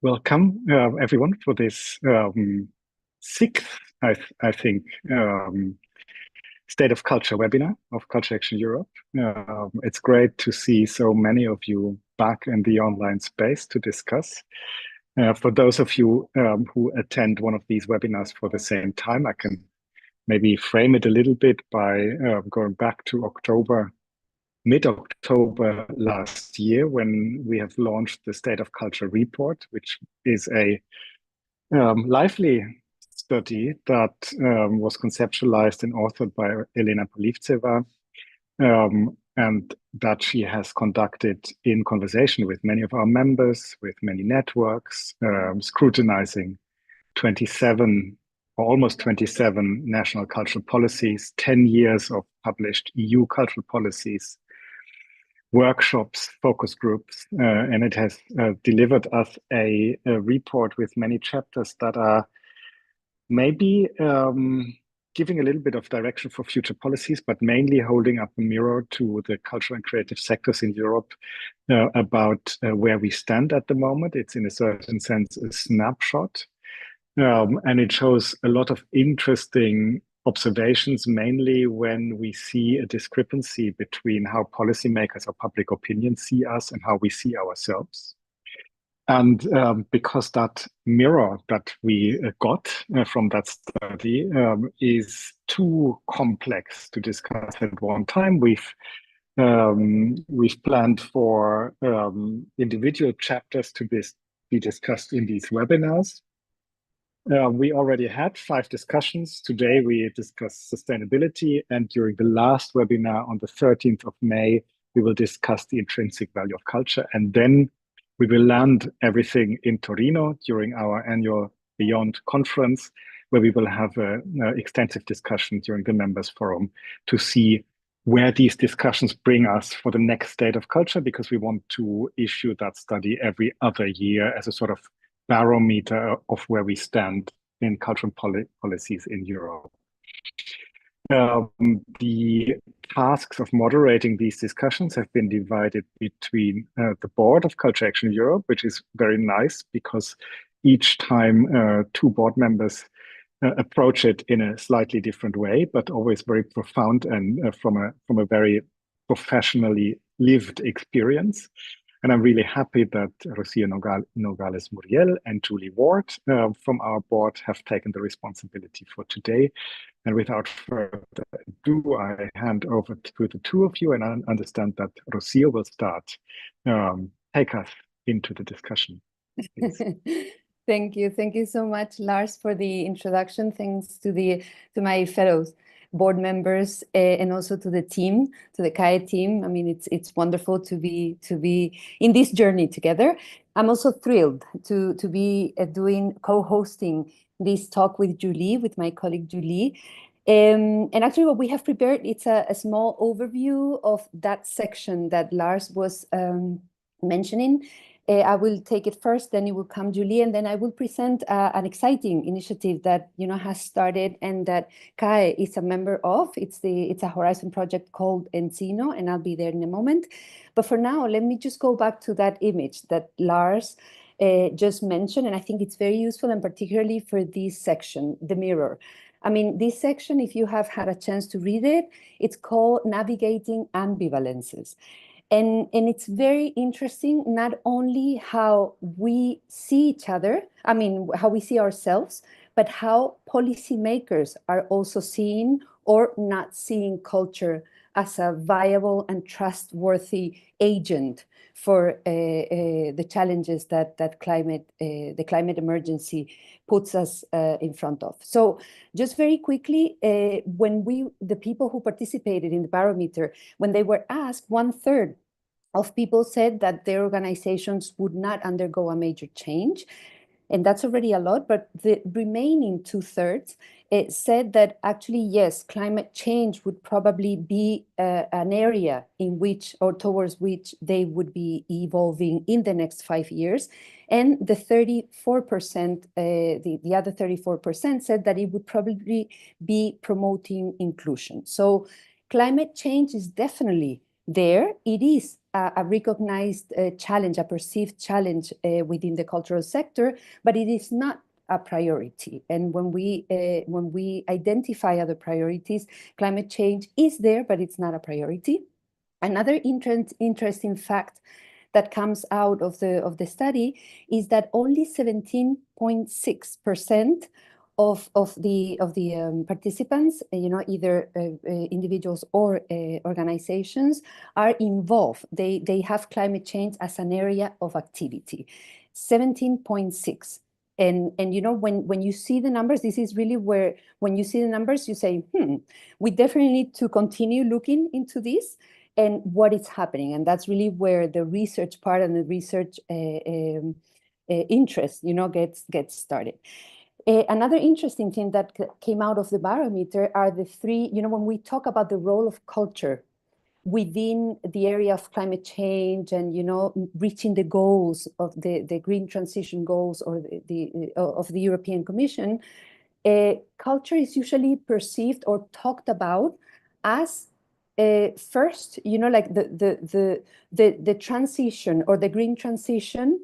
Welcome, everyone, for this sixth, I think, State of Culture webinar of Culture Action Europe. It's great to see so many of you back in the online space to discuss. For those of you who attend one of these webinars for the same time, I can maybe frame it a little bit by going back to mid-October last year, when we have launched the State of Culture report, which is a lively study that was conceptualized and authored by Elena Polivtseva, and that she has conducted in conversation with many of our members, with many networks, scrutinizing 27 or almost 27 national cultural policies, 10 years of published EU cultural policies, workshops, focus groups, and it has delivered us a report with many chapters that are maybe giving a little bit of direction for future policies, but mainly holding up a mirror to the cultural and creative sectors in Europe about where we stand at the moment. It's in a certain sense a snapshot, and it shows a lot of interesting observations, mainly when we see a discrepancy between how policymakers or public opinion see us and how we see ourselves. And because that mirror that we got from that study is too complex to discuss at one time, we've planned for individual chapters to be discussed in these webinars. We already had 5 discussions. Today we discuss sustainability, and during the last webinar on the 13th of May, we will discuss the intrinsic value of culture, and then we will land everything in Torino during our annual Beyond conference, where we will have an extensive discussion during the members forum to see where these discussions bring us for the next State of Culture, because we want to issue that study every other year as a sort of barometer of where we stand in cultural policies in Europe. The tasks of moderating these discussions have been divided between the board of Culture Action Europe, which is very nice because each time 2 board members approach it in a slightly different way, but always very profound and from a very professionally lived experience. And I'm really happy that Rocio Nogales Muriel and Julie Ward from our board have taken the responsibility for today. And without further ado, I hand over to the 2 of you, and I understand that Rocio will start. Take us into the discussion. Thank you so much, Lars, for the introduction. Thanks to my fellow board members and also to the team, to the CAE team. I mean, it's wonderful to be in this journey together. I'm also thrilled to be co-hosting this talk with Julie, with my colleague Julie. And actually what we have prepared, it's a small overview of that section that Lars was mentioning. I will take it first, then it will come Julie, and then I will present an exciting initiative that has started and that CAE is a member of. It's a Horizon project called Encino, and I'll be there in a moment. But for now, let me just go back to that image that Lars just mentioned, and I think it's very useful, and particularly for this section, the mirror. I mean, this section, if you have had a chance to read it, it's called Navigating Ambivalences. And it's very interesting, not only how we see each other, I mean, how we see ourselves, but how policymakers are also seeing or not seeing culture as a viable and trustworthy agent for the challenges that the climate emergency puts us in front of. So just very quickly, the people who participated in the barometer, when they were asked, 1/3 of people said that their organizations would not undergo a major change. And that's already a lot, but the remaining 2/3 said that actually, yes, climate change would probably be an area in which or towards which they would be evolving in the next 5 years. And the 34%, the other 34% said that it would probably be promoting inclusion. So climate change is definitely there. It is a recognized challenge, a perceived challenge within the cultural sector, but it is not a priority. And when we identify other priorities, climate change is there, but it's not a priority. Another interesting fact that comes out of the study is that only 17.6% of the participants, either individuals or organizations, are involved. They have climate change as an area of activity. 17.6. And when you see the numbers, this is really where, when you see the numbers, you say, we definitely need to continue looking into this and what is happening. And that's really where the research part and the research interest, gets started. Another interesting thing that came out of the barometer are the three, when we talk about the role of culture within the area of climate change and, reaching the goals of the green transition goals or of the European Commission, culture is usually perceived or talked about as first, like the transition or the green transition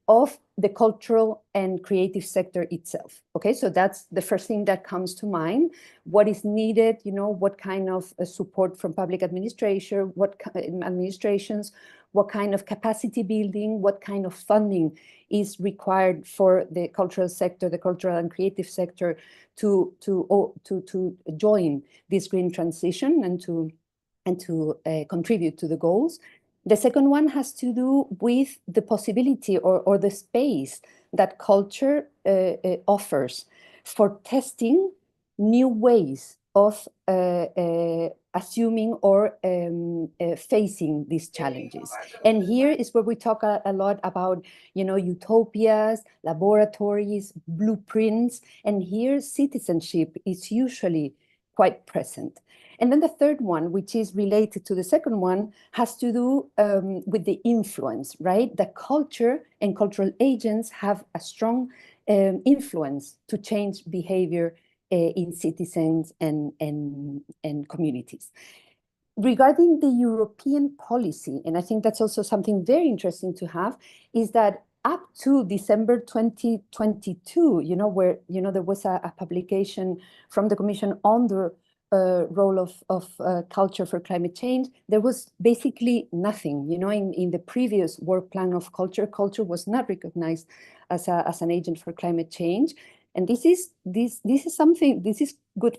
of the cultural and creative sector itself. Okay, so that's the first thing that comes to mind. What is needed, what kind of support from public administration, administrations, what kind of capacity building, what kind of funding is required for the cultural sector, the cultural and creative sector to join this green transition and to contribute to the goals. The second one has to do with the possibility or the space that culture offers for testing new ways of assuming or facing these challenges. And here is where we talk a lot about, utopias, laboratories, blueprints, and here citizenship is usually quite present. And then the third one, which is related to the second one, has to do with the influence, right? The culture and cultural agents have a strong influence to change behavior in citizens and communities. Regarding the European policy, and I think that's also something very interesting to have, is that up to December 2022, where, there was a publication from the Commission on the role of culture for climate change, there was basically nothing. In the previous work plan of culture was not recognized as an agent for climate change, and this is something. This is good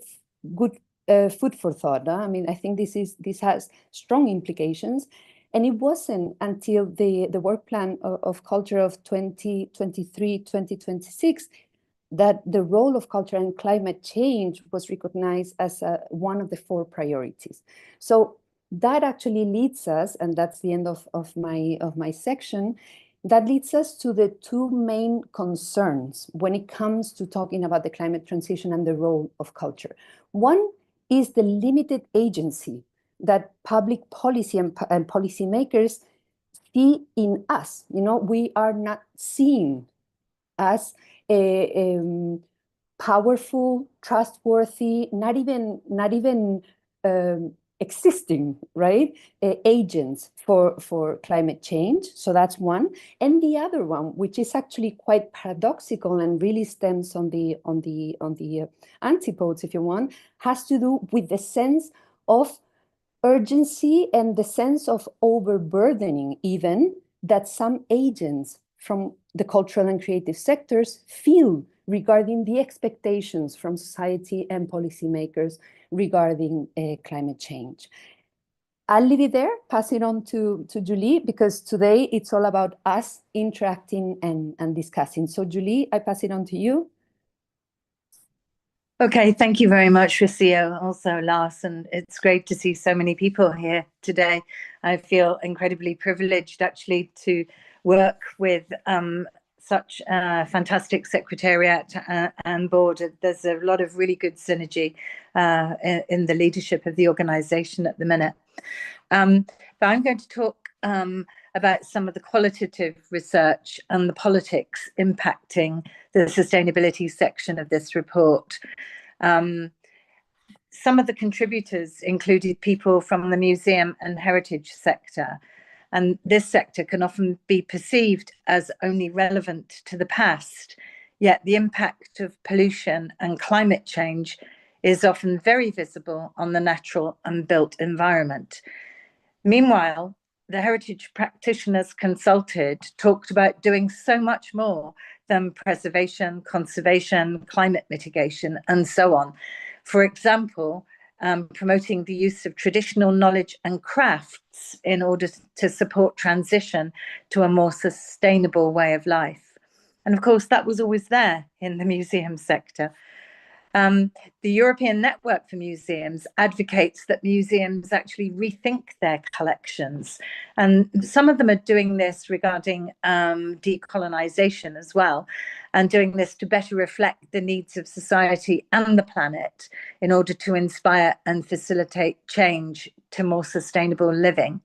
food for thought. I mean, I think this has strong implications, and it wasn't until the work plan of culture of 2023-2026 that the role of culture and climate change was recognized as one of the 4 priorities. So that actually leads us, and that's the end of my section, that leads us to the 2 main concerns when it comes to talking about the climate transition and the role of culture. One is the limited agency that public policy and policymakers see in us. We are not seen as powerful, trustworthy, not even existing, right? Agents for climate change. So that's one. And the other one, which is actually quite paradoxical and really stems on the antipodes, if you want, has to do with the sense of urgency and the sense of overburdening even that some agents from the cultural and creative sectors feel regarding the expectations from society and policymakers regarding climate change. I'll leave it there, pass it on to Julie, because today it's all about us interacting and discussing. So Julie, I pass it on to you. Okay, thank you very much, Rocio, also Lars, and it's great to see so many people here today. I feel incredibly privileged actually to work with such a fantastic secretariat and board. There's a lot of really good synergy in the leadership of the organisation at the minute. But I'm going to talk about some of the qualitative research and the politics impacting the sustainability section of this report. Some of the contributors included people from the museum and heritage sector, and this sector can often be perceived as only relevant to the past, yet the impact of pollution and climate change is often very visible on the natural and built environment. Meanwhile, the heritage practitioners consulted talked about doing so much more than preservation, conservation, climate mitigation, and so on. For example, promoting the use of traditional knowledge and crafts in order to support transition to a more sustainable way of life. And of course, that was always there in the museum sector. The European Network for Museums advocates that museums actually rethink their collections. And some of them are doing this regarding decolonization as well, and doing this to better reflect the needs of society and the planet in order to inspire and facilitate change to more sustainable living.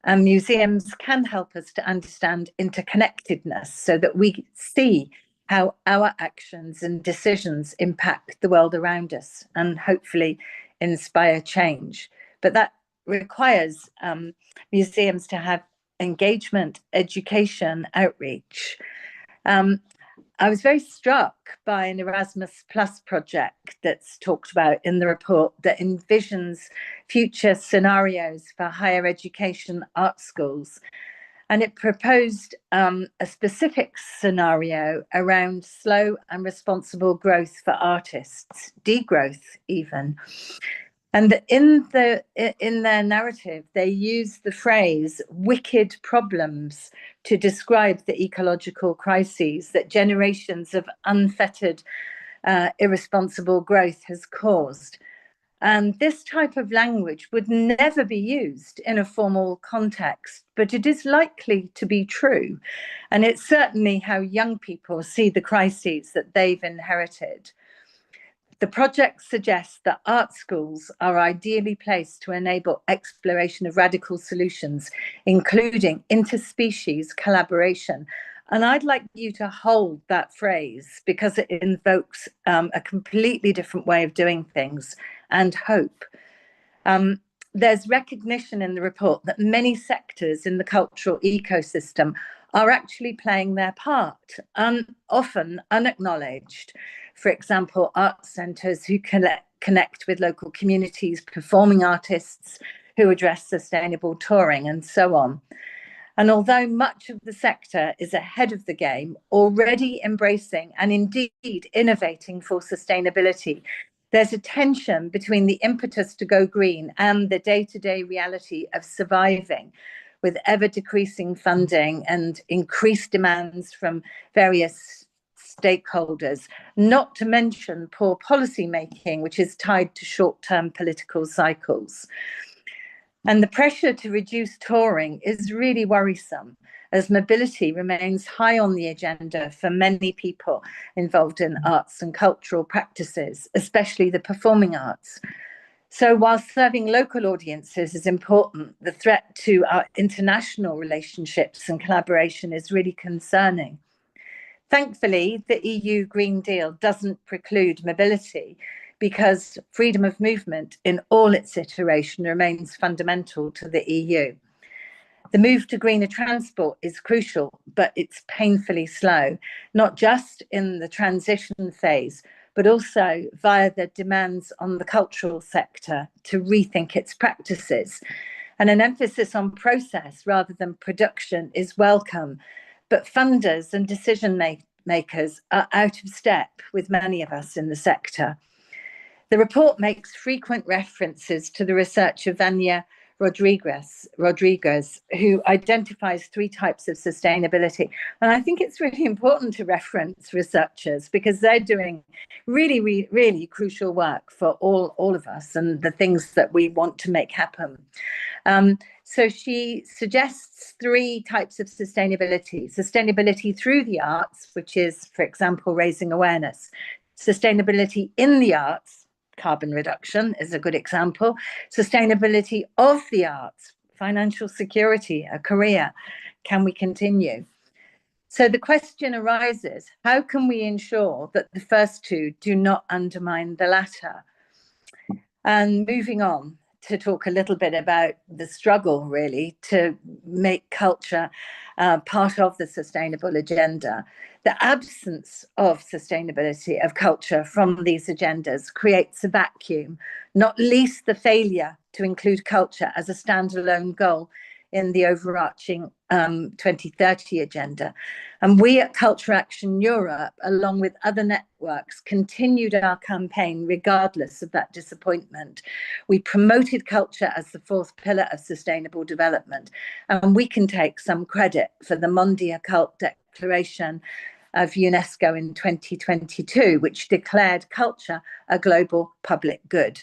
And museums can help us to understand interconnectedness so that we see how our actions and decisions impact the world around us and hopefully inspire change. But that requires museums to have engagement, education, outreach. I was very struck by an Erasmus Plus project that's talked about in the report that envisions future scenarios for higher education art schools. And it proposed a specific scenario around slow and responsible growth for artists, degrowth even. And in their narrative, they use the phrase wicked problems to describe the ecological crises that generations of unfettered, irresponsible growth has caused. And this type of language would never be used in a formal context, but it is likely to be true. And it's certainly how young people see the crises that they've inherited. The project suggests that art schools are ideally placed to enable exploration of radical solutions, including interspecies collaboration. And I'd like you to hold that phrase because it invokes a completely different way of doing things and hope. There's recognition in the report that many sectors in the cultural ecosystem are actually playing their part, often unacknowledged. For example, art centres who connect with local communities, performing artists who address sustainable touring, and so on. And although much of the sector is ahead of the game, already embracing and indeed innovating for sustainability, there's a tension between the impetus to go green and the day-to-day reality of surviving, with ever-decreasing funding and increased demands from various stakeholders, not to mention poor policy making, which is tied to short-term political cycles. And the pressure to reduce touring is really worrisome, as mobility remains high on the agenda for many people involved in arts and cultural practices, especially the performing arts. So while serving local audiences is important, the threat to our international relationships and collaboration is really concerning. Thankfully, the EU Green Deal doesn't preclude mobility because freedom of movement in all its iteration remains fundamental to the EU. The move to greener transport is crucial, but it's painfully slow, not just in the transition phase, but also via the demands on the cultural sector to rethink its practices. And an emphasis on process rather than production is welcome, but funders and decision makers are out of step with many of us in the sector. The report makes frequent references to the research of Vanya Rodriguez, who identifies 3 types of sustainability. And I think it's really important to reference researchers because they're doing really crucial work for all of us and the things that we want to make happen. So she suggests 3 types of sustainability: sustainability through the arts, which is, for example, raising awareness; sustainability in the arts, carbon reduction is a good example; sustainability of the arts, financial security, a career, can we continue? So the question arises, how can we ensure that the first 2 do not undermine the latter? And moving on to talk a little bit about the struggle, really, to make culture part of the sustainable agenda. The absence of sustainability of culture from these agendas creates a vacuum, not least the failure to include culture as a standalone goal in the overarching 2030 agenda. And we at Culture Action Europe, along with other networks, continued our campaign regardless of that disappointment. We promoted culture as the 4th pillar of sustainable development, and we can take some credit for the Mondial Cult Declaration of UNESCO in 2022, which declared culture a global public good.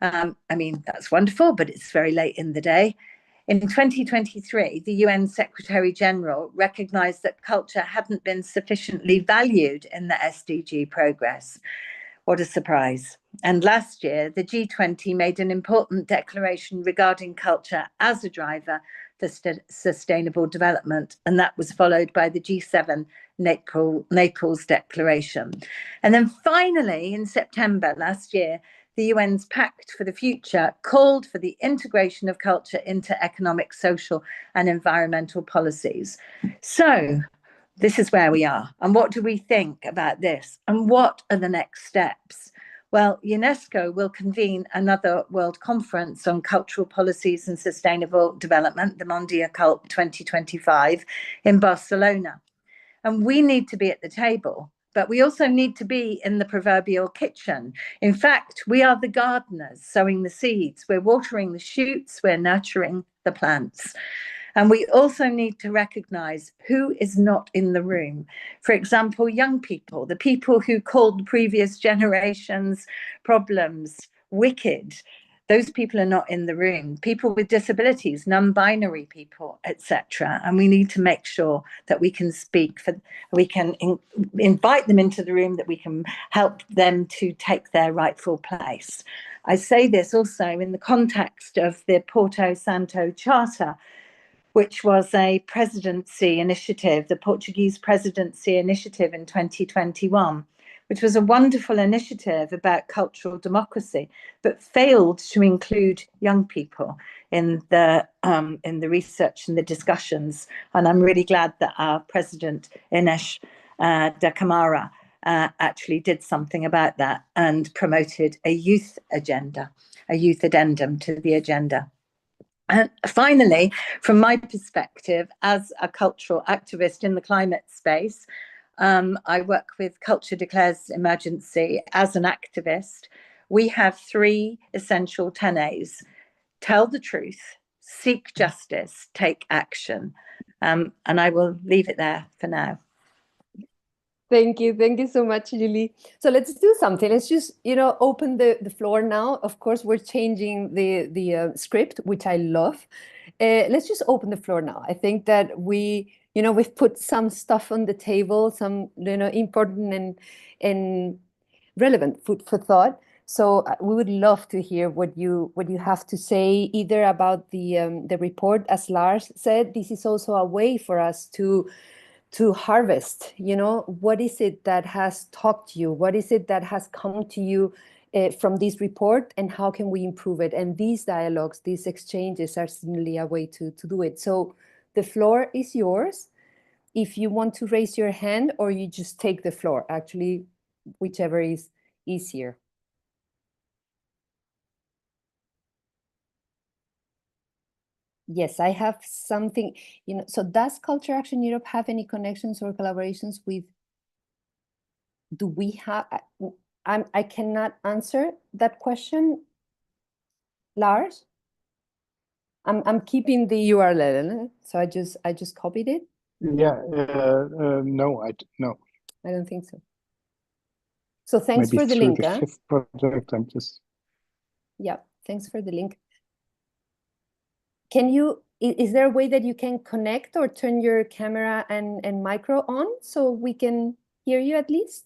I mean, that's wonderful, but it's very late in the day. In 2023, the UN Secretary General recognised that culture hadn't been sufficiently valued in the SDG progress. What a surprise. And last year, the G20 made an important declaration regarding culture as a driver for sustainable development, and that was followed by the G7 Naples Declaration. And then finally, in September last year, the UN's Pact for the Future called for the integration of culture into economic, social, and environmental policies. So this is where we are. And what do we think about this? And what are the next steps? Well, UNESCO will convene another World Conference on Cultural Policies and Sustainable Development, the Mondial Cult 2025, in Barcelona. And we need to be at the table, but we also need to be in the proverbial kitchen. In fact, we are the gardeners sowing the seeds. We're watering the shoots, we're nurturing the plants. And we also need to recognize who is not in the room. For example, young people, the people who called previous generations' problems wicked. Those people are not in the room. People with disabilities, non-binary people, etc. And we need to make sure that we can speak for, we can invite them into the room, that we can help them to take their rightful place. I say this also in the context of the Porto Santo Charter, which was a presidency initiative, the Portuguese presidency initiative in 2021, which was a wonderful initiative about cultural democracy, but failed to include young people in the research and the discussions. And I'm really glad that our president, Ines da Camara, actually did something about that and promoted a youth agenda, a youth addendum to the agenda. And finally, from my perspective, as a cultural activist in the climate space, I work with Culture Declares Emergency as an activist. We have 3 essential tenets: tell the truth, seek justice, take action. And I will leave it there for now. Thank you so much, Julie. So let's do something. Let's just, open the floor now. Of course, we're changing the script, which I love. Let's just open the floor now. I think that we've put some stuff on the table, some important and relevant food for thought. So we would love to hear what you have to say, either about the report. As Lars said, this is also a way for us to harvest, what is it that has talked to you? What is it that has come to you from this report, and how can we improve it? And these dialogues, these exchanges are certainly a way to do it. So the floor is yours. If you want to raise your hand, or you just take the floor, actually, whichever is easier. Yes, I have something, so does Culture Action Europe have any connections or collaborations with, do we have, I cannot answer that question, Lars. I'm keeping the URL, so I just copied it. Yeah, no, no. I don't think so. So thanks Maybe for the through link. the 5th project, I'm just. Yeah, thanks for the link. can you, is there a way that you can connect or turn your camera and micro on so we can hear you at least?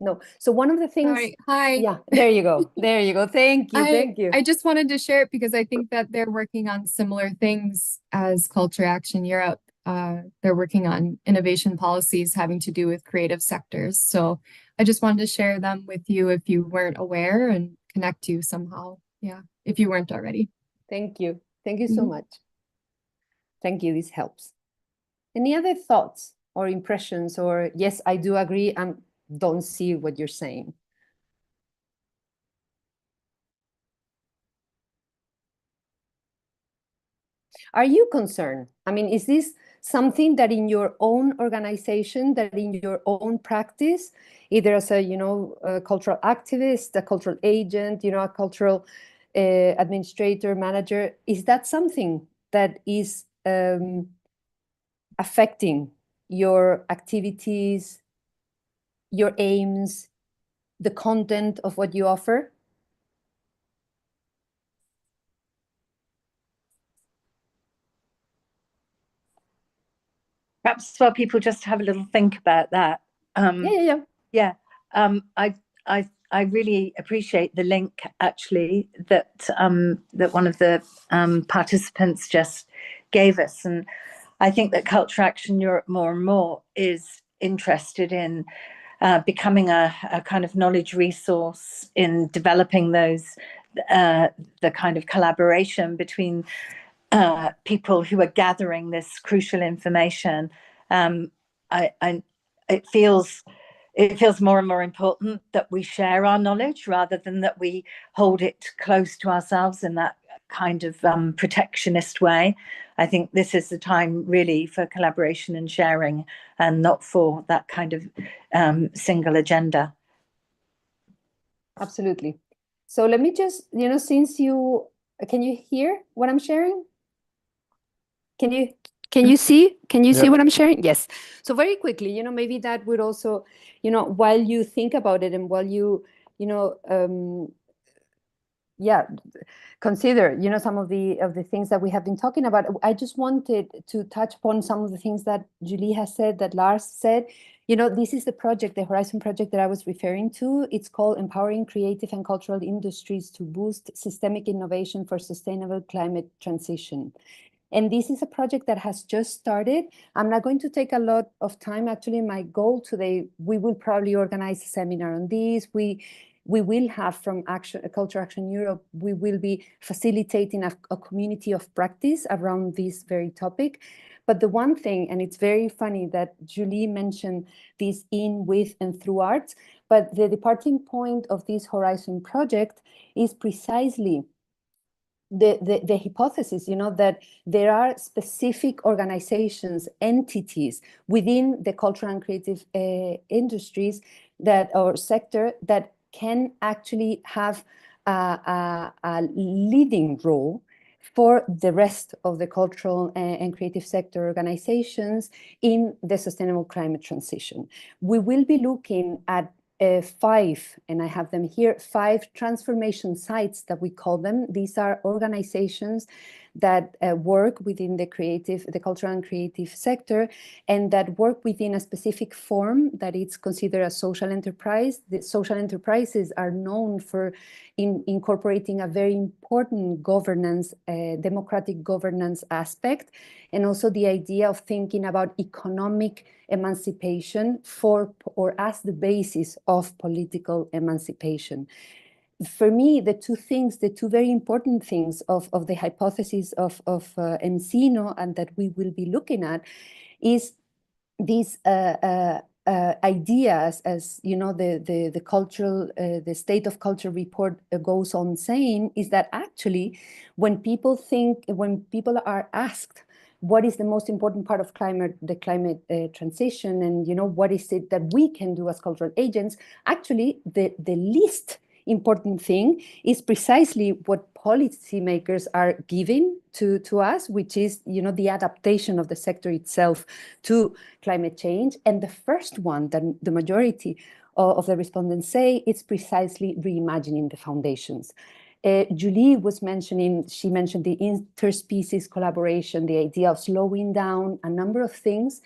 No. So one of the things. Sorry. Hi. Yeah, there you go. There you go. Thank you. Thank you. I just wanted to share it because I think that they're working on similar things as Culture Action Europe. They're working on innovation policies having to do with creative sectors. So I just wanted to share them with you if you weren't aware and connect you somehow. Yeah, if you weren't already. Thank you. Thank you so much. Thank you. This helps. Any other thoughts or impressions or yes, I do agree and don't see what you're saying? Are you concerned? I mean, is this something that in your own organization, that in your own practice, either as a, a cultural activist, a cultural agent, a cultural administrator, manager, is that something that is affecting your activities, your aims, the content of what you offer? Perhaps while people just have a little think about that. Yeah. I really appreciate the link actually that that one of the participants just gave us, and I think that Culture Action Europe more and more is interested in becoming a kind of knowledge resource in developing those the kind of collaboration between people who are gathering this crucial information. It feels more and more important that we share our knowledge rather than that we hold it close to ourselves in that kind of protectionist way. I think this is the time really for collaboration and sharing and not for that kind of single agenda. Absolutely. So let me just, since can you hear what I'm sharing? Can you see what I'm sharing? Yes. So very quickly, maybe that would also, while you think about it and while you, consider, some of the things that we have been talking about. I just wanted to touch upon some of the things that Julie has said, that Lars said. This is the project, the Horizon project that I was referring to. It's called Empowering Creative and Cultural Industries to Boost Systemic Innovation for Sustainable Climate Transition. And this is a project that has just started. I'm not going to take a lot of time. Actually, my goal today, we will probably organize a seminar on this. We will have from Culture Action Europe, we will be facilitating a community of practice around this very topic. But the one thing, and it's very funny that Julie mentioned this in, with, and through arts, but the departing point of this Horizon project is precisely the hypothesis, that there are specific organizations, entities within the cultural and creative industries or sector that can actually have a leading role for the rest of the cultural and creative sector organizations in the sustainable climate transition. We will be looking at 5, and I have them here, 5 transformation sites that we call them. These are organizations that work within the cultural and creative sector, and that work within a specific form that it's considered a social enterprise. The social enterprises are known for incorporating a very important governance, democratic governance aspect, and also the idea of thinking about economic emancipation for or as the basis of political emancipation. For me, the two very important things of the hypothesis of Encino and that we will be looking at is these ideas, as the cultural, the State of Culture report goes on saying, is that actually when people are asked what is the most important part of the climate transition, and what is it that we can do as cultural agents, actually the least important thing is precisely what policymakers are giving to us, which is the adaptation of the sector itself to climate change. And the first one that the majority of the respondents say, it's precisely reimagining the foundations. Julie was mentioning, she mentioned the interspecies collaboration, the idea of slowing down a number of things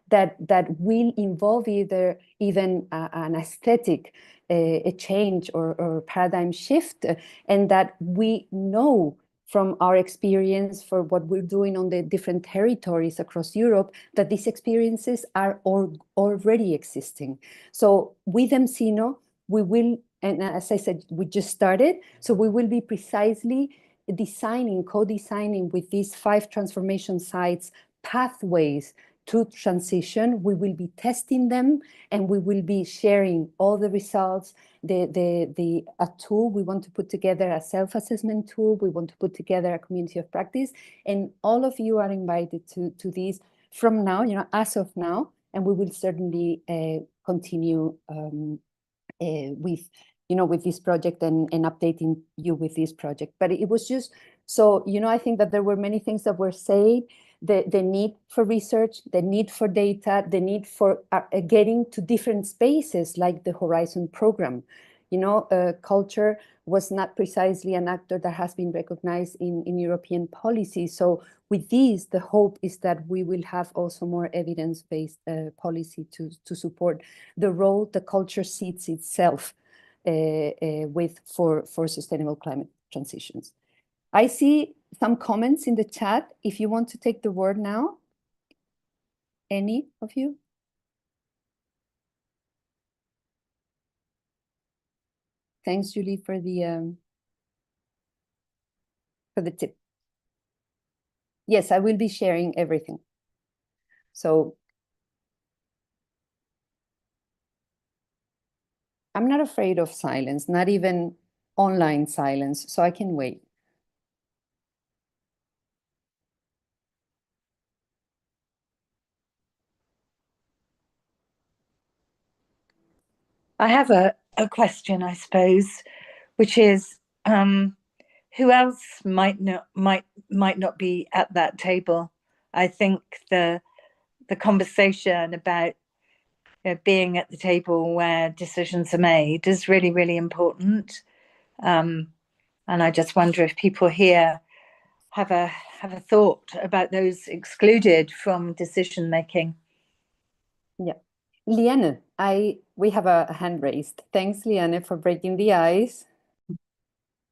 that will involve either even an aesthetic, a change or paradigm shift, and that we know from our experience for what we're doing on the different territories across Europe, that these experiences are already existing. So with Ensino, we will, and as I said, we just started, so we will be precisely designing, co-designing with these 5 transformation sites, pathways to transition. We will be testing them, and we will be sharing all the results, a tool. We want to put together a self-assessment tool. We want to put together a community of practice, and all of you are invited to these from now, as of now, and we will certainly continue with this project and updating you with this project. But it was just, so, I think that there were many things that were said, the need for research, the need for data, the need for getting to different spaces like the Horizon program. Culture was not precisely an actor that has been recognized in European policy. So with these, the hope is that we will have also more evidence-based policy to support the role the culture sees itself for sustainable climate transitions. I see some comments in the chat. If you want to take the word now, any of you? Thanks, Julie, for the tip. Yes, I will be sharing everything. So I'm not afraid of silence, not even online silence, so I can wait. I have a question, I suppose, which is who else might not be at that table? I think the conversation about being at the table where decisions are made is really, really important. And I just wonder if people here have a thought about those excluded from decision making. Yeah. Liane, we have a hand raised. Thanks, Liane, for breaking the ice.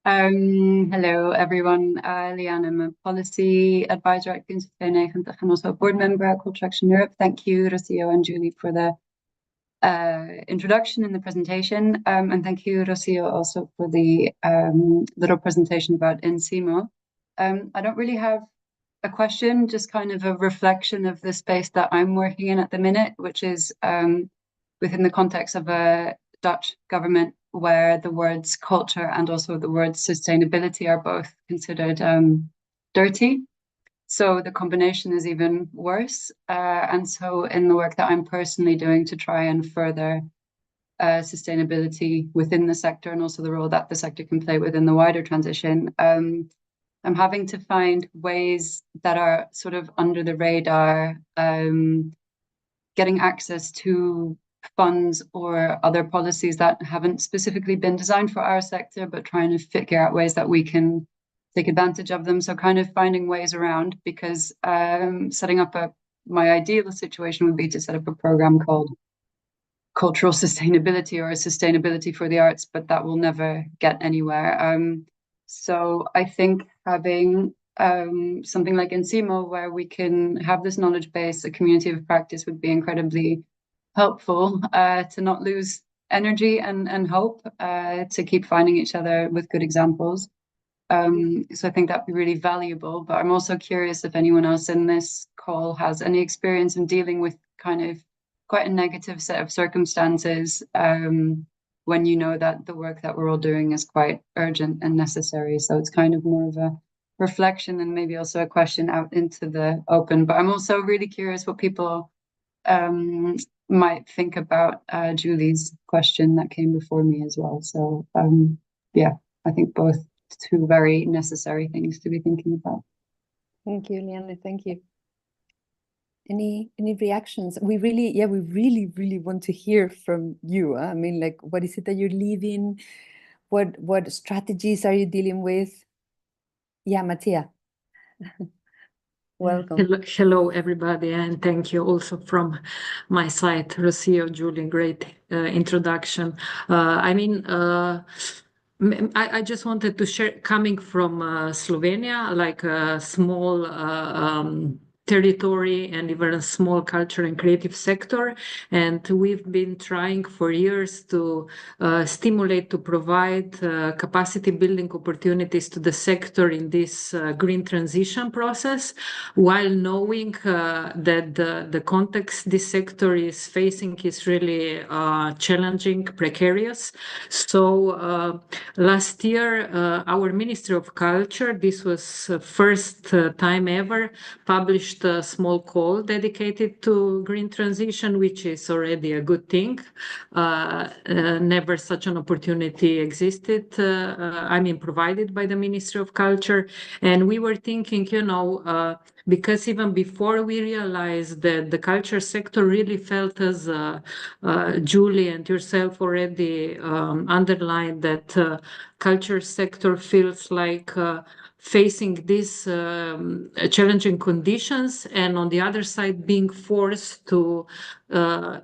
Hello, everyone. Liane, I'm a policy advisor at Kunstvereniging and also a board member at Culture Action Europe. Thank you, Rocio and Julie, for the introduction and the presentation. And thank you, Rocio, also for the little presentation about Ensimo. I don't really have a question, just kind of a reflection of the space that I'm working in at the minute, which is within the context of a Dutch government where the words culture and also the words sustainability are both considered dirty. So the combination is even worse. And so in the work that I'm personally doing to try and further sustainability within the sector and also the role that the sector can play within the wider transition, I'm having to find ways that are sort of under the radar, getting access to funds or other policies that haven't specifically been designed for our sector, but trying to figure out ways that we can take advantage of them. So kind of finding ways around, because setting up my ideal situation would be to set up a program called cultural sustainability or sustainability for the arts, but that will never get anywhere. So I think having something like Ensimo, where we can have this knowledge base, a community of practice, would be incredibly helpful to not lose energy and hope, to keep finding each other with good examples. So I think that'd be really valuable. But I'm also curious if anyone else in this call has any experience in dealing with kind of quite a negative set of circumstances, when you know that the work that we're all doing is quite urgent and necessary. So it's kind of more of a reflection and maybe also a question out into the open. But I'm also really curious what people might think about Julie's question that came before me as well. So yeah, I think both two very necessary things to be thinking about. Thank you, Liane. Thank you. Any reactions? We really want to hear from you. I mean, like, what is it that you're leading? What strategies are you dealing with? Yeah, Mattia. Welcome. Hello, everybody, and thank you also from my side, Rocio, Julie, great introduction. I just wanted to share, coming from Slovenia, like a small territory and even a small culture and creative sector. And we've been trying for years to stimulate, to provide capacity building opportunities to the sector in this green transition process, while knowing that the context this sector is facing is really challenging, precarious. So last year, our Ministry of Culture, this was first time ever, published a small call dedicated to green transition, which is already a good thing. Never such an opportunity existed, provided by the Ministry of Culture. And we were thinking, because even before we realized that the culture sector really felt, as Julie and yourself already underlined, that culture sector feels like facing these challenging conditions, and on the other side being forced to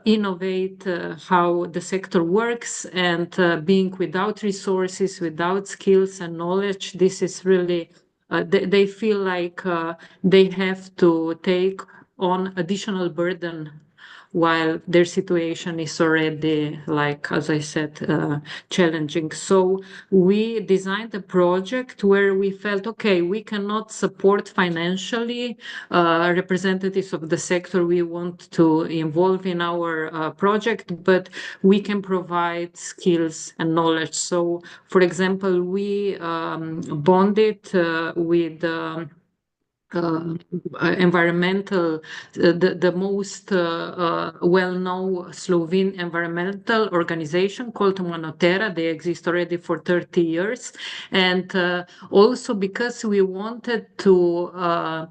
innovate how the sector works, and being without resources, without skills and knowledge. This is really they feel like they have to take on additional burden while their situation is already, like, as I said, challenging. So we designed a project where we felt, okay, we cannot support financially representatives of the sector we want to involve in our project, but we can provide skills and knowledge. So, for example, we bonded with environmental, the most well-known Slovene environmental organization called Monotera. They exist already for 30 years. And also because we wanted to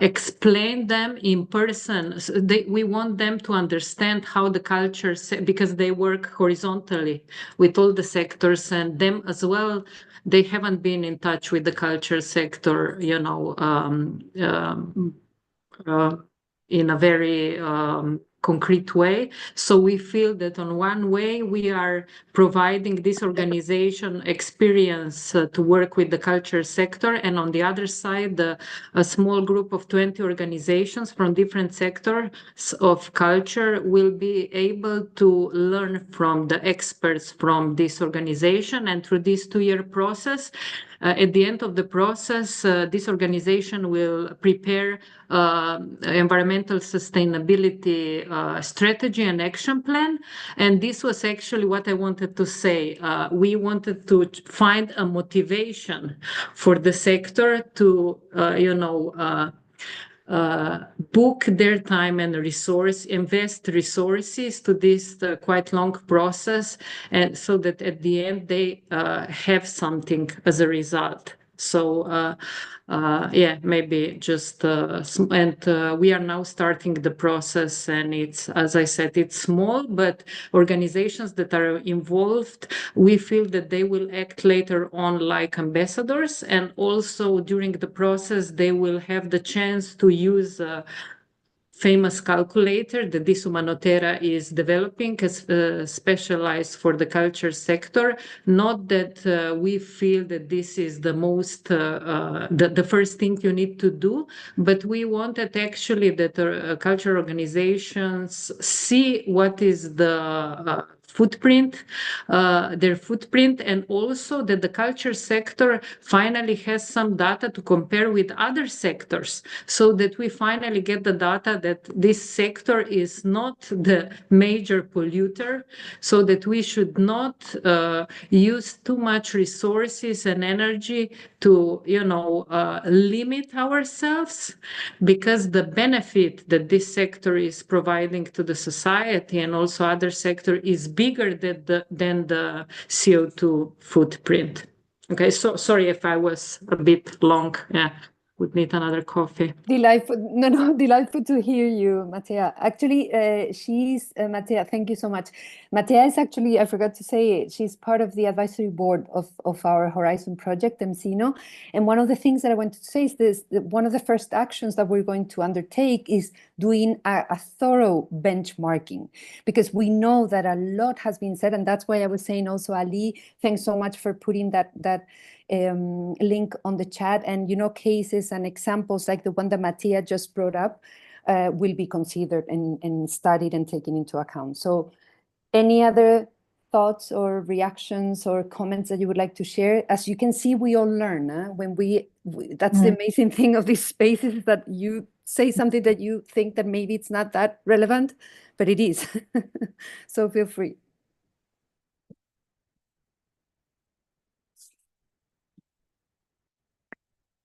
explain them in person. We want them to understand how the culture, because they work horizontally with all the sectors, and them as well, they haven't been in touch with the culture sector, in a very concrete way. So we feel that on one way we are providing this organization experience to work with the culture sector, and on the other side, a small group of 20 organizations from different sectors of culture will be able to learn from the experts from this organization. And through this 2-year process, at the end of the process, this organization will prepare environmental sustainability strategy and action plan. And this was actually what I wanted to say. We wanted to find a motivation for the sector to, book their time and invest resources to this quite long process, and so that at the end they have something as a result. So maybe just we are now starting the process, and it's, as I said, it's small, but organizations that are involved, we feel that they will act later on like ambassadors, and also during the process they will have the chance to use famous calculator that this Monotera is developing, as specialized for the culture sector. Not that we feel that this is the most the first thing you need to do, but we wanted actually that culture organizations see what is the footprint, their footprint, and also that the culture sector finally has some data to compare with other sectors, so that we finally get the data that this sector is not the major polluter, so that we should not use too much resources and energy to, limit ourselves, because the benefit that this sector is providing to the society and also other sector is bigger than the CO2 footprint. Okay, so sorry if I was a bit long. Yeah. would need another coffee. Delightful. No, delightful to hear you, Matea. Actually, Matea, thank you so much. Matea is actually, I forgot to say it, she's part of the advisory board of our Horizon project, Emsino. And one of the things that I wanted to say is this, that one of the first actions that we're going to undertake is doing a thorough benchmarking, because we know that a lot has been said. And that's why I was saying also, Ali, thanks so much for putting that link on the chat. And cases and examples like the one that Mattia just brought up will be considered and studied and taken into account. So any other thoughts or reactions or comments that you would like to share? As you can see, we all learn when that's the amazing thing of these spaces, is that you say something that you think that maybe it's not that relevant, but it is. So feel free.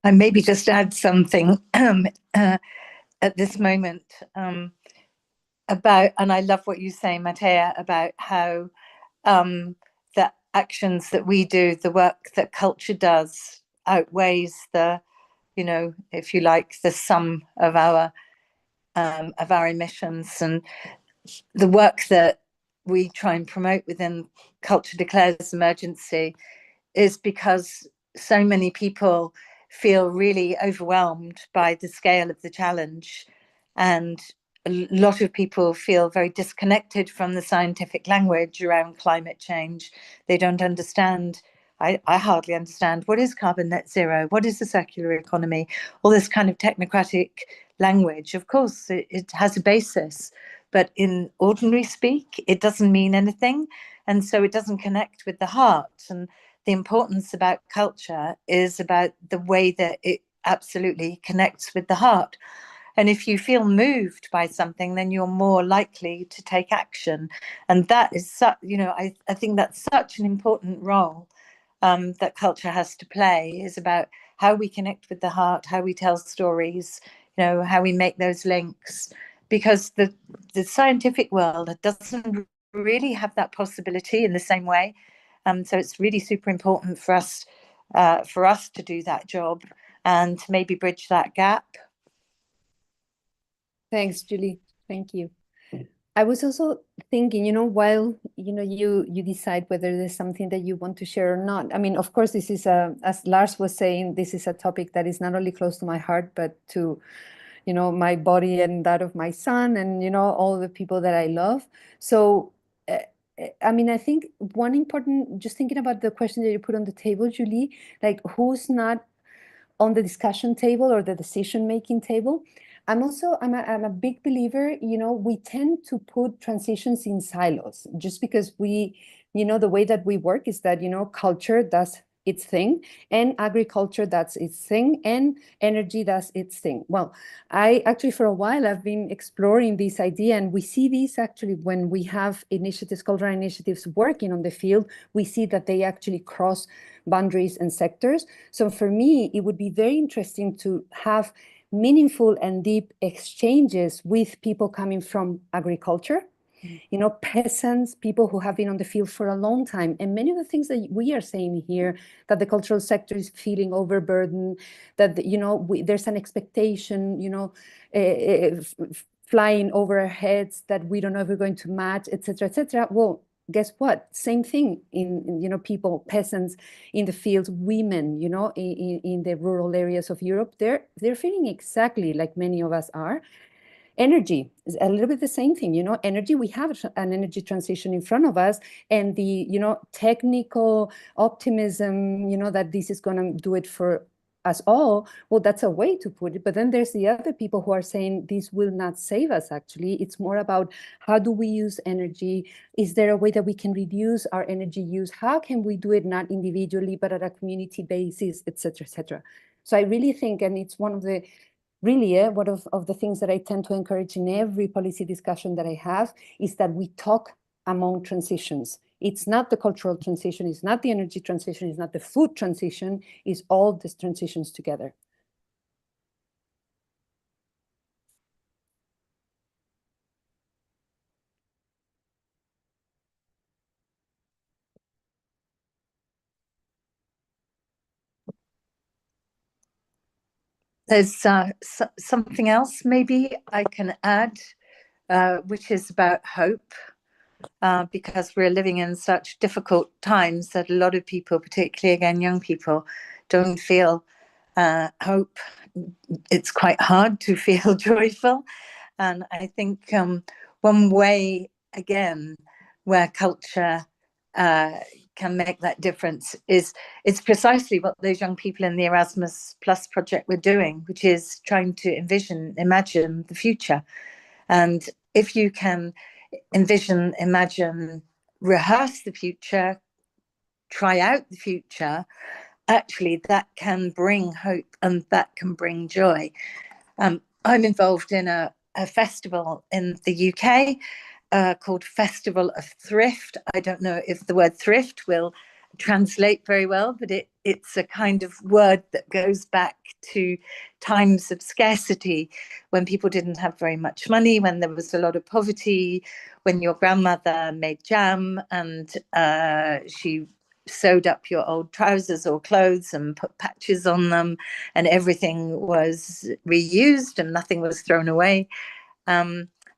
And maybe just add something at this moment about, and I love what you say, Matea, about how the actions that we do, the work that culture does, outweighs the, if you like, the sum of our emissions. And the work that we try and promote within Culture Declares Emergency is because so many people feel really overwhelmed by the scale of the challenge, and a lot of people feel very disconnected from the scientific language around climate change. They don't understand. I hardly understand, what is carbon net zero? What is the circular economy? All this kind of technocratic language. Of course, it has a basis, but in ordinary speak, it doesn't mean anything. And so it doesn't connect with the heart. And the importance about culture is about the way that it absolutely connects with the heart. And if you feel moved by something, then you're more likely to take action. And that is such, I think that's such an important role that culture has to play, is about how we connect with the heart, how we tell stories, how we make those links. Because the scientific world doesn't really have that possibility in the same way. So it's really super important for us to do that job and to maybe bridge that gap. Thanks, Julie. Thank you. I was also thinking, while you decide whether there's something that you want to share or not. I mean, of course, this is as Lars was saying, this is a topic that is not only close to my heart, but to my body and that of my son and all the people that I love. So I mean, I think one important, just thinking about the question that you put on the table, Julie, like who's not on the discussion table or the decision-making table. I'm a big believer, we tend to put transitions in silos just because the way that we work is that, culture does its thing and agriculture does its thing and energy does its thing. Well, I actually, for a while, I've been exploring this idea, and we see this actually when we have initiatives, cultural initiatives working on the field, we see that they actually cross boundaries and sectors. So for me, it would be very interesting to have meaningful and deep exchanges with people coming from agriculture, peasants, people who have been on the field for a long time. And many of the things that we are saying here, that the cultural sector is feeling overburdened, that, there's an expectation, flying over our heads that we don't know if we're going to match, et cetera, et cetera. Well, guess what? Same thing in people, peasants in the fields, women, in the rural areas of Europe, they're feeling exactly like many of us are. Energy is a little bit the same thing, energy, we have an energy transition in front of us, and the, technical optimism, that this is going to do it for us all. Well, that's a way to put it. But then there's the other people who are saying this will not save us. Actually, it's more about how do we use energy? Is there a way that we can reduce our energy use? How can we do it not individually, but at a community basis, et cetera, et cetera? So I really think, and it's one of the one of the things that I tend to encourage in every policy discussion that I have is that we talk among transitions. It's not the cultural transition, it's not the energy transition, it's not the food transition, it's all these transitions together. There's something else maybe I can add, which is about hope, because we're living in such difficult times that a lot of people, particularly again young people, don't feel hope. It's quite hard to feel joyful. And I think one way, again, where culture can make that difference is it's precisely what those young people in the Erasmus Plus project were doing, which is trying to imagine the future. And if you can envision, imagine, rehearse the future, try out the future, actually that can bring hope and that can bring joy. I'm involved in a festival in the UK called Festival of Thrift. I don't know if the word thrift will translate very well, but it's a kind of word that goes back to times of scarcity, when people didn't have very much money, when there was a lot of poverty, when your grandmother made jam and she sewed up your old trousers or clothes and put patches on them, and everything was reused and nothing was thrown away.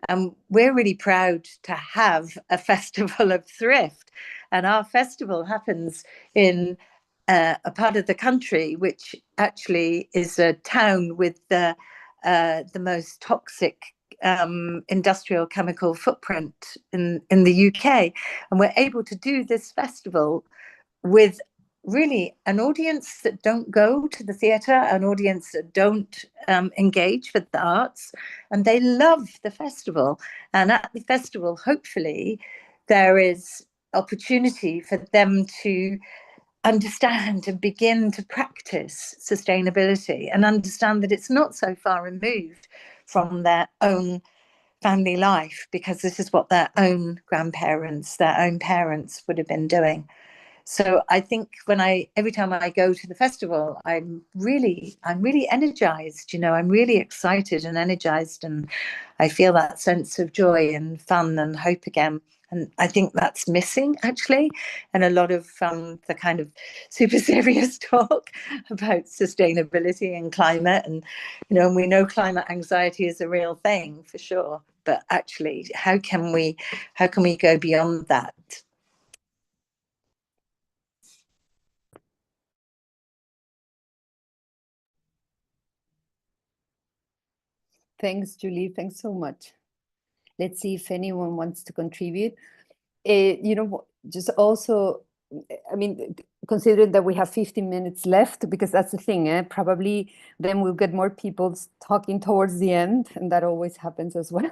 And we're really proud to have a festival of thrift. And our festival happens in a part of the country which actually is a town with the most toxic industrial chemical footprint in the UK. And we're able to do this festival with really an audience that don't go to the theatre, an audience that don't engage with the arts, and they love the festival. And at the festival, hopefully, there is opportunity for them to understand and begin to practice sustainability and understand that it's not so far removed from their own family life, because this is what their own grandparents, their own parents would have been doing. So I think every time I go to the festival, I'm really energized, I'm really excited and energized, and I feel that sense of joy and fun and hope again. And I think that's missing actually, and a lot of the kind of super serious talk about sustainability and climate, and and we know climate anxiety is a real thing for sure. But actually, how can we go beyond that? Thanks, Julie. Thanks so much. Let's see if anyone wants to contribute. Just also, I mean, considering that we have 15 minutes left, because that's the thing, probably then we'll get more people talking towards the end, and that always happens as well.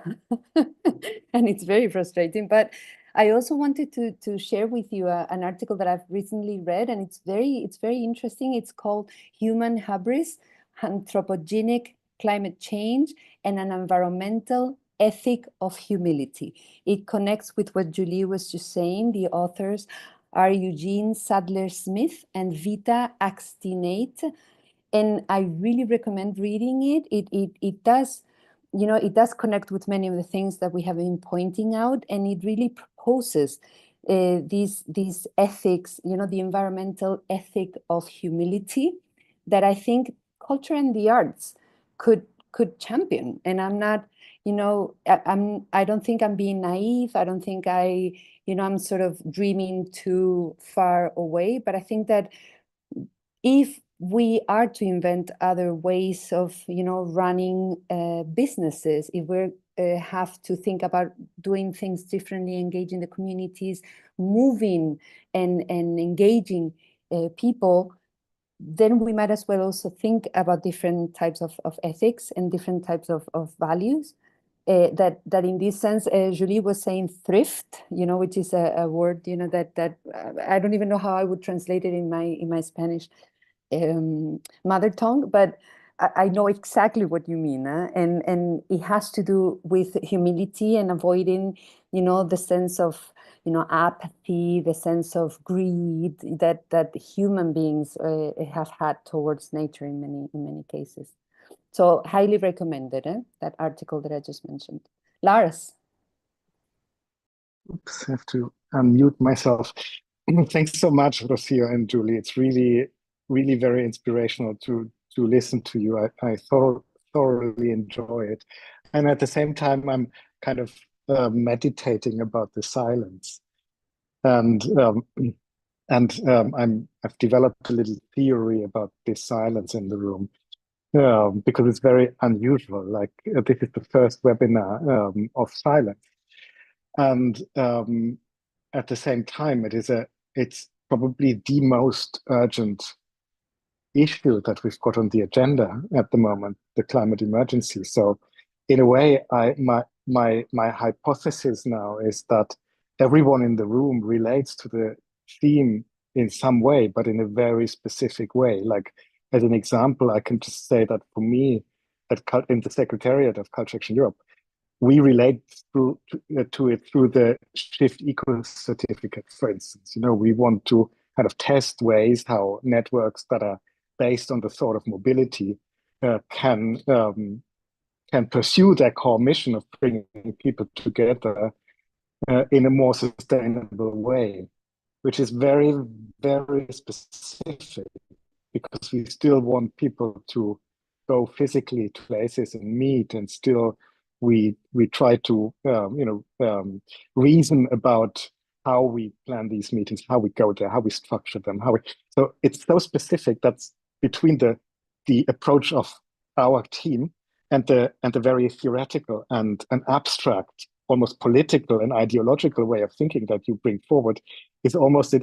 And it's very frustrating. But I also wanted to share with you an article that I've recently read, and it's very interesting. It's called Human Hubris, Anthropogenic Climate Change and an Environmental Ethic of Humility. It connects with what Julie was just saying. The authors are Eugene Sadler-Smith and Vita Axtinate, and I really recommend reading it. It does, it does connect with many of the things that we have been pointing out, and it really proposes these ethics, the environmental ethic of humility that I think culture and the arts could champion. And I'm not, I don't think I'm being naive. I don't think I'm sort of dreaming too far away. But I think that if we are to invent other ways of, running businesses, if we have to think about doing things differently, engaging the communities, moving and engaging people, then we might as well also think about different types of ethics and different types of values. That in this sense, Julie was saying thrift, which is a word, that I don't even know how I would translate it in my Spanish mother tongue, but I know exactly what you mean, and it has to do with humility and avoiding, the sense of apathy, the sense of greed that human beings have had towards nature in many cases. So highly recommended, that article that I just mentioned. Lars. Oops, I have to unmute myself. Thanks so much, Rocio and Julie. It's really, really very inspirational to to listen to you. I thoroughly enjoy it. And at the same time, I'm kind of meditating about the silence. And I've developed a little theory about this silence in the room, because it's very unusual. Like this is the first webinar of silence. And at the same time, it's probably the most urgent issue that we've got on the agenda at the moment, the climate emergency. So in a way, my hypothesis now is that everyone in the room relates to the theme in some way, but in a very specific way. Like as an example, I can just say that for me, in the Secretariat of Culture Action Europe, we relate to it through the Shift Eco certificate, for instance. You know, we want to kind of test ways how networks that are based on the thought of mobility can pursue their core mission of bringing people together in a more sustainable way, which is very, very specific, because we still want people to go physically to places and meet, and still we try to reason about how we plan these meetings, how we go there, how we structure them, so it's so specific. That's between the approach of our team and the very theoretical and an abstract, almost political and ideological way of thinking that you bring forward. It almost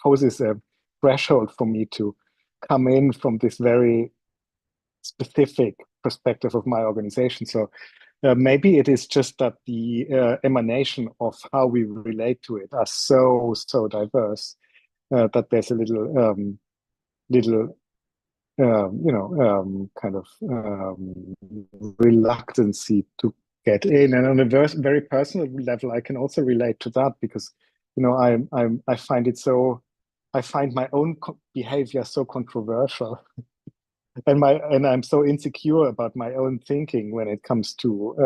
poses a threshold for me to come in from this very specific perspective of my organization. So maybe it is just that the emanation of how we relate to it are so diverse that there's a little kind of reluctancy to get in. And on a very personal level, I can also relate to that, because I find my own behavior so controversial, and I'm so insecure about my own thinking when it comes to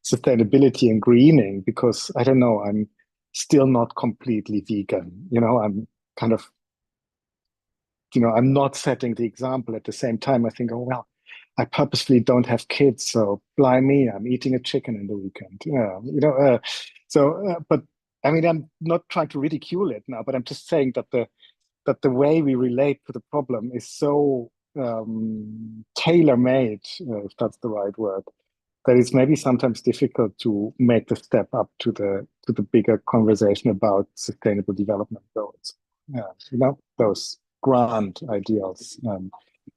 sustainability and greening, because I don't know, I'm still not completely vegan. I'm kind of, I'm not setting the example. At the same time, I think, oh, well, I purposefully don't have kids, so blimey, I'm eating a chicken in the weekend. But I mean, I'm not trying to ridicule it now, but I'm just saying that the way we relate to the problem is so tailor-made, if that's the right word, that it's maybe sometimes difficult to make the step up to the bigger conversation about sustainable development goals. Those grand ideals.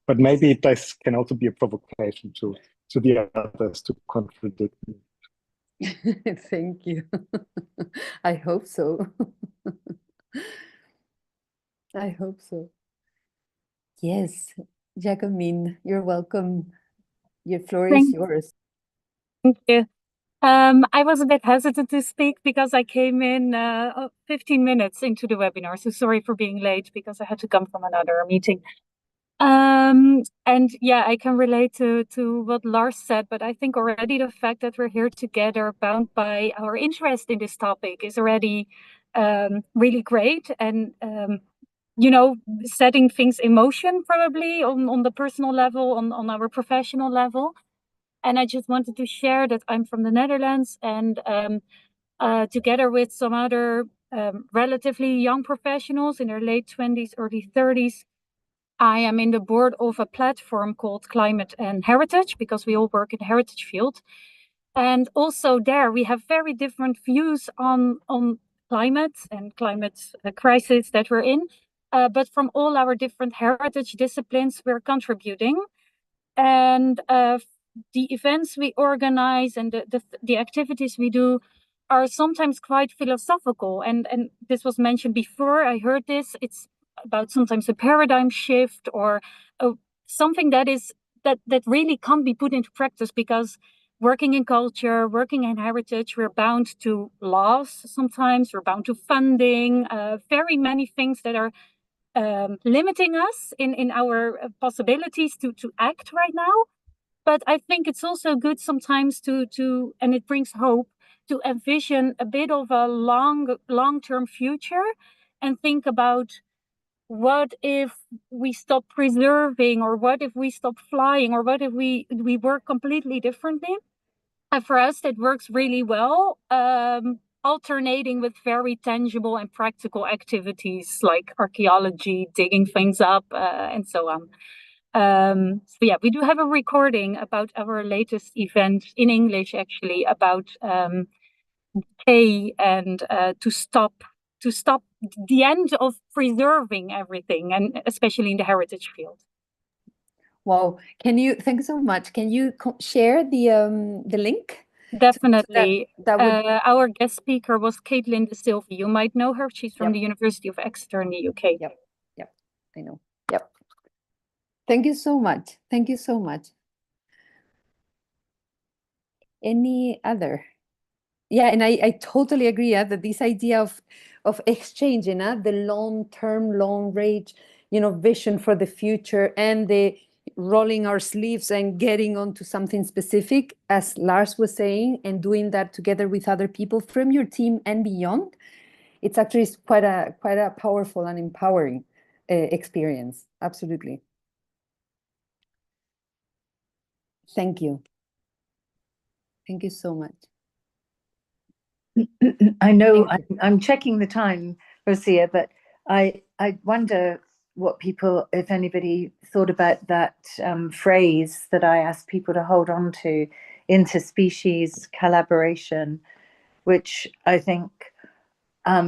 But maybe this can also be a provocation to the others to contradict me. Thank you. I hope so. I hope so. Yes, Jacqueline, you're welcome. Your floor is yours. Thank you. I was a bit hesitant to speak because I came in 15 minutes into the webinar. So sorry for being late, because I had to come from another meeting. And yeah, I can relate to what Lars said, but I think already the fact that we're here together, bound by our interest in this topic, is already really great. And setting things in motion, probably on the personal level, on our professional level. And I just wanted to share that I'm from the Netherlands, and together with some other relatively young professionals in their late 20s, early 30s, I am in the board of a platform called Climate and Heritage, because we all work in the heritage field. And also there we have very different views on climate and climate crisis that we're in. But from all our different heritage disciplines, we're contributing. And the events we organize and the activities we do are sometimes quite philosophical. And this was mentioned before, I heard this. It's about sometimes a paradigm shift, or something that really can't be put into practice, because working in culture, working in heritage, we're bound to laws sometimes, we're bound to funding, very many things that are limiting us in our possibilities to act right now. But I think it's also good sometimes to and it brings hope, to envision a bit of a long-term future and think about what if we stop preserving, or what if we stop flying, or what if we work completely differently? And for us, that works really well, alternating with very tangible and practical activities like archaeology, digging things up, and so on. So yeah, we do have a recording about our latest event in English, actually, about decay and to stop the end of preserving everything, and especially in the heritage field. Wow, thanks so much. Can you share the link? Definitely. That would... Our guest speaker was Caitlin De Silva. You might know her. She's from the University of Exeter in the UK. Yep, I know. Yep. Thank you so much. Thank you so much. Any other? Yeah, and I totally agree that this idea of exchanging the long-term, long-range, vision for the future, and the rolling our sleeves and getting onto something specific, as Lars was saying, and doing that together with other people from your team and beyond, it's actually quite a powerful and empowering experience. Absolutely. Thank you. Thank you so much. I know I'm checking the time, Rosia, but I wonder what people, if anybody, thought about that phrase that I asked people to hold on to, interspecies collaboration, which I think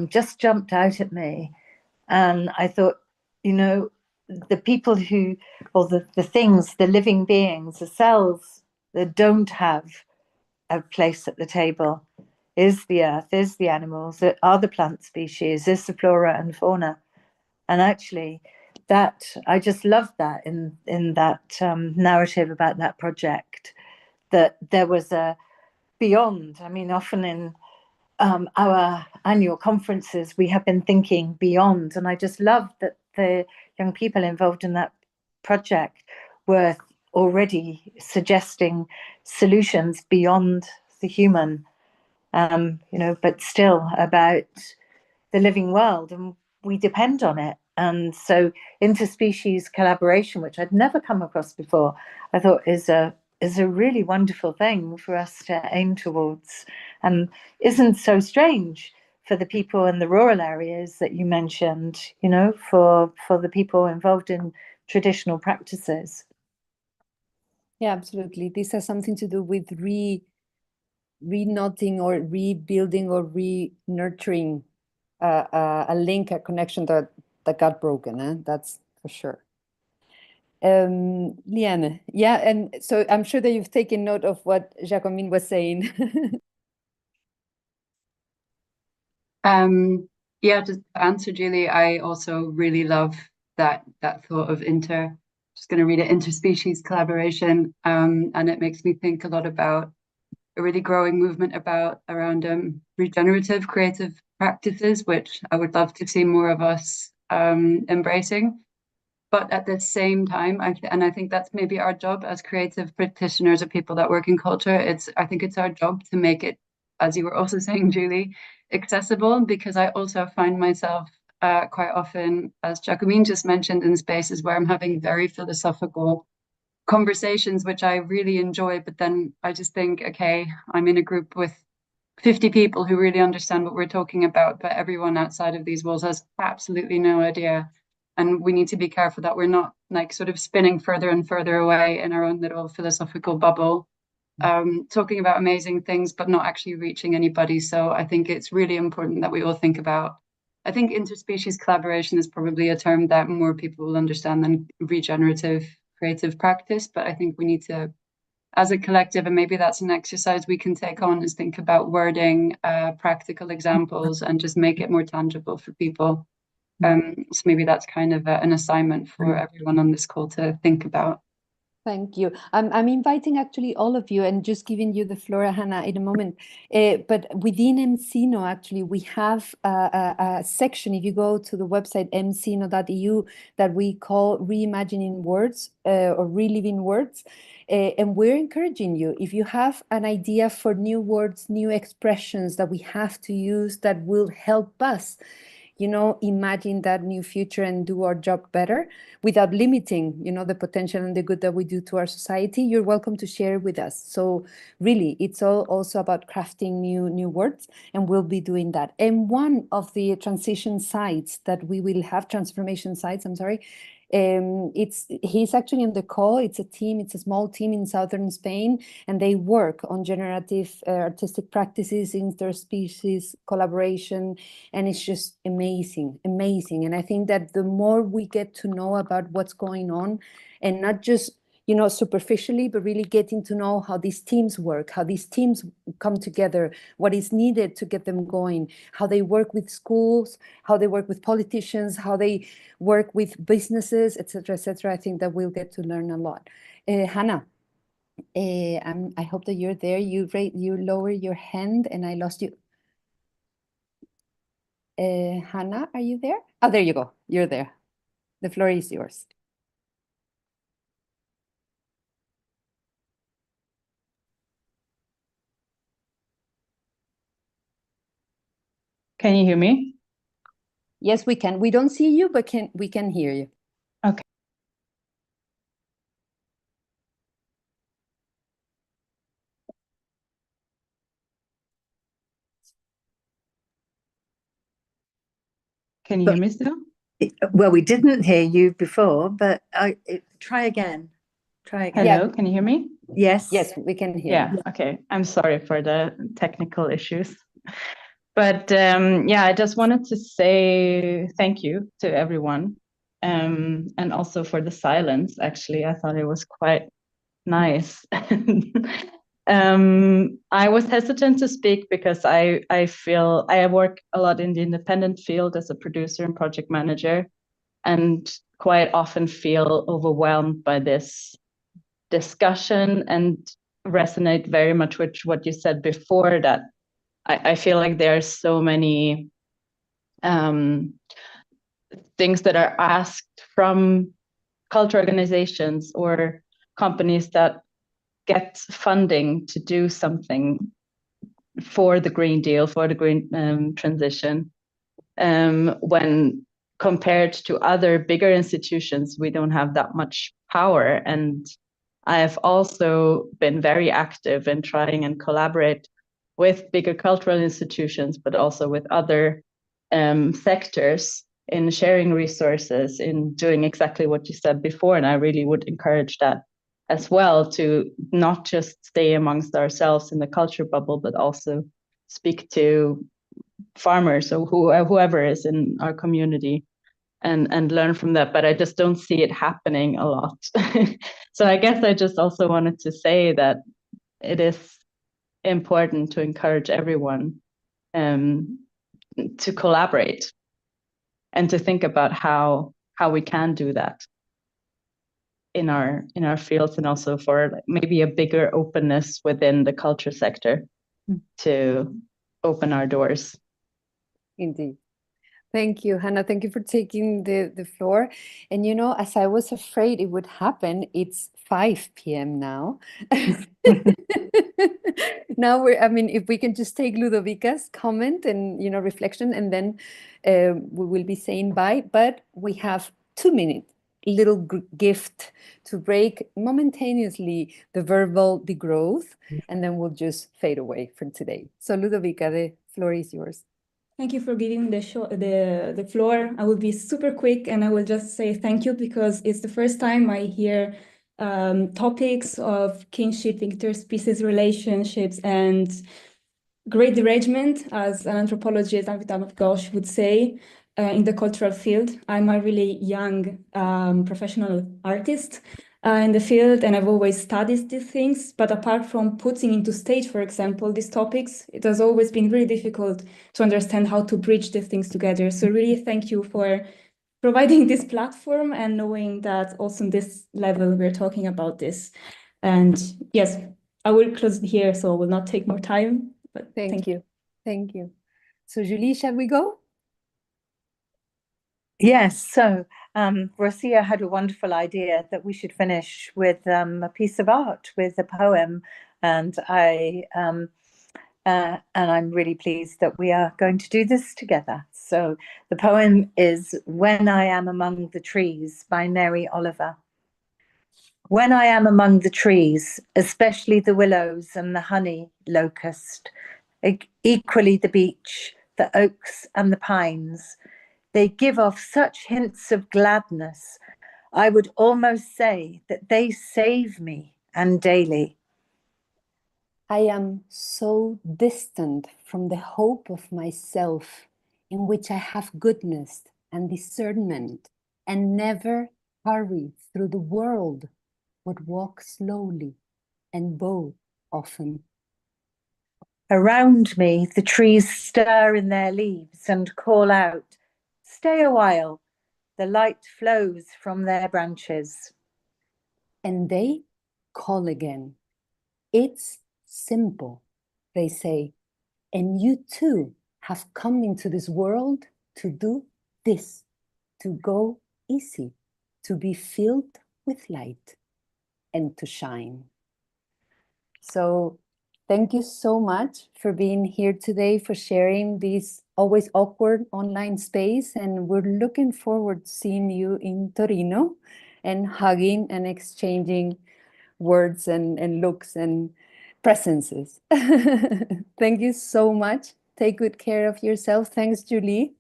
just jumped out at me. And I thought, the people who, or the things, the living beings, the cells that don't have a place at the table is the earth, is the animals, are the plant species, is the flora and fauna. And actually, that I just loved that in that narrative about that project, that there was a beyond. I mean, often in our annual conferences, we have been thinking beyond, and I just loved that the young people involved in that project were already suggesting solutions beyond the human, but still about the living world, and we depend on it. And so interspecies collaboration, which I'd never come across before, I thought is a really wonderful thing for us to aim towards, and isn't so strange for the people in the rural areas that you mentioned, for the people involved in traditional practices. Yeah, absolutely. This has something to do with re-knotting or rebuilding or re-nurturing a link, a connection that got broken. That's for sure. Liane, yeah, and so I'm sure that you've taken note of what Jacqueline was saying. Yeah, to answer Julie, I also really love that thought of just going to read it, interspecies collaboration, and it makes me think a lot about a really growing movement around regenerative creative practices, which I would love to see more of us embracing. But at the same time, I think that's maybe our job as creative practitioners or people that work in culture. I think it's our job to make it, as you were also saying, Julie, accessible, because I also find myself quite often, as Jacqueline just mentioned, in spaces where I'm having very philosophical conversations, which I really enjoy, but then I just think, okay, I'm in a group with 50 people who really understand what we're talking about, but everyone outside of these walls has absolutely no idea. And we need to be careful that we're not like sort of spinning further and further away in our own little philosophical bubble, talking about amazing things, but not actually reaching anybody. So I think it's really important that we all think about, I think interspecies collaboration is probably a term that more people will understand than regenerative creative practice. But I think we need to, as a collective, and maybe that's an exercise we can take on, is think about wording, practical examples, and just make it more tangible for people. So maybe that's kind of an assignment for everyone on this call to think about. Thank you. I'm inviting actually all of you and just giving you the floor, Hannah, in a moment. But within MCino, actually, we have a section, if you go to the website mcino.eu, that we call Reimagining Words or Reliving Words. And we're encouraging you, if you have an idea for new words, new expressions that we have to use that will help us imagine that new future and do our job better without limiting, the potential and the good that we do to our society, you're welcome to share with us. So really, it's all also about crafting new words, and we'll be doing that. And one of the transition sites that we will have, transformation sites, I'm sorry, he's actually in the call. It's a small team in southern Spain, and they work on generative artistic practices, interspecies collaboration, and it's just amazing. And I think that the more we get to know about what's going on, and not just superficially, but really getting to know how these teams work, how these teams come together, what is needed to get them going, how they work with schools, how they work with politicians, how they work with businesses, etc., etc. I think that we'll get to learn a lot. Hannah, I hope that you're there. You lower your hand, and I lost you. Hannah, are you there? Oh, there you go. You're there. The floor is yours. Can you hear me? Yes, we can. We don't see you, but we can hear you. Okay. Can you hear me still? Well, we didn't hear you before, but try again. Hello, Yeah. can you hear me? Yes. Yes, we can hear you. Okay. I'm sorry for the technical issues. But I just wanted to say thank you to everyone. And also for the silence, actually. I thought it was quite nice. I was hesitant to speak because I feel I work a lot in the independent field as a producer and project manager, and quite often feel overwhelmed by this discussion and resonate very much with what you said before, that I feel like there are so many things that are asked from culture organizations or companies that get funding to do something for the Green Deal, for the green transition. When compared to other bigger institutions, we don't have that much power. And I've also been very active in trying and collaborate with bigger cultural institutions, but also with other sectors in sharing resources, in doing exactly what you said before. And I really would encourage that as well, to not just stay amongst ourselves in the culture bubble, but also speak to farmers or whoever is in our community and learn from that. But I just don't see it happening a lot. So I guess I just also wanted to say that it is important to encourage everyone to collaborate and to think about how we can do that in our fields, and also for maybe a bigger openness within the culture sector to open our doors. Indeed. Thank you, Hannah. Thank you for taking the floor. And as I was afraid it would happen, it's 5 p.m. now. Now if we can just take Ludovica's comment and reflection, and then we will be saying bye. But we have 2 minutes, little gift to break momentaneously the verbal degrowth, and then we'll just fade away from today. So Ludovica, the floor is yours. Thank you for giving the floor. I will be super quick, and I will just say thank you because it's the first time I hear topics of kinship, interspecies relationships, and great derangement, as an anthropologist, Avital Ghosh would say, in the cultural field. I'm a really young professional artist in the field, and I've always studied these things. But apart from putting into stage, for example, these topics, it has always been really difficult to understand how to bridge these things together. So really thank you for providing this platform and knowing that also on this level we're talking about this. And yes, I will close here, so I will not take more time. But thank you. Thank you. So Julie, shall we go? Yes. So Rosia had a wonderful idea that we should finish with a piece of art, with a poem. And I and I'm really pleased that we are going to do this together. So the poem is When I Am Among the Trees by Mary Oliver. When I am among the trees, especially the willows and the honey locust, equally the beech, the oaks and the pines, they give off such hints of gladness, I would almost say that they save me, and daily. I am so distant from the hope of myself, in which I have goodness and discernment, and never hurry through the world, but walk slowly and bow often. Around me, the trees stir in their leaves and call out, stay a while. The light flows from their branches. And they call again. It's simple, they say, and you too have come into this world to do this, to go easy, to be filled with light and to shine. So thank you so much for being here today, for sharing this always awkward online space. And we're looking forward to seeing you in Torino and hugging and exchanging words and looks and presences. Thank you so much. Take good care of yourself. Thanks, Julie.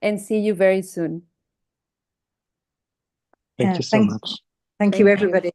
And see you very soon. Thank you so much. Thank you, everybody.